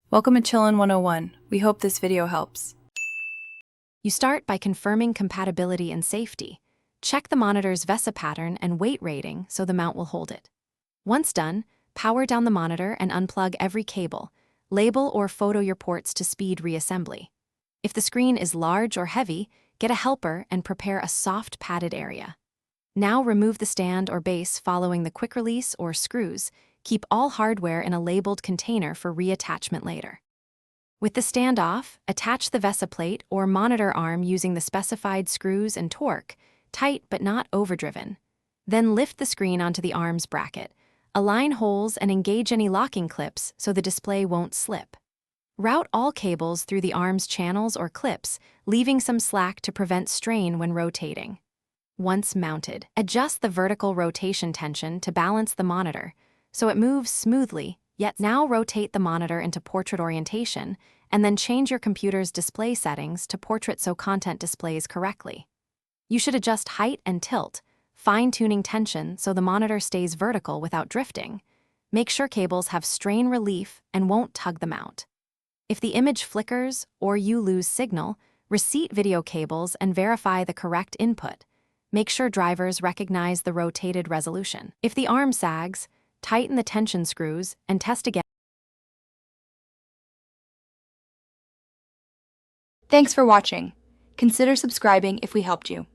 Welcome to Chillin' 101. We hope this video helps. You start by confirming compatibility and safety. Check the monitor's VESA pattern and weight rating so the mount will hold it. Once done, power down the monitor and unplug every cable. Label or photo your ports to speed reassembly. If the screen is large or heavy, get a helper and prepare a soft padded area. Now remove the stand or base following the quick release or screws. Keep all hardware in a labeled container for reattachment later. With the stand off, attach the VESA plate or monitor arm using the specified screws and torque, tight but not overdriven. Then lift the screen onto the arm's bracket. Align holes and engage any locking clips so the display won't slip. Route all cables through the arm's channels or clips, leaving some slack to prevent strain when rotating. Once mounted, adjust the vertical rotation tension to balance the monitor so it moves smoothly. Yet now rotate the monitor into portrait orientation and then change your computer's display settings to portrait so content displays correctly. You should adjust height and tilt, fine-tuning tension so the monitor stays vertical without drifting. Make sure cables have strain relief and won't tug the mount. If the image flickers or you lose signal, reseat video cables and verify the correct input. Make sure drivers recognize the rotated resolution. If the arm sags, tighten the tension screws and test again. Thanks for watching. Consider subscribing if we helped you.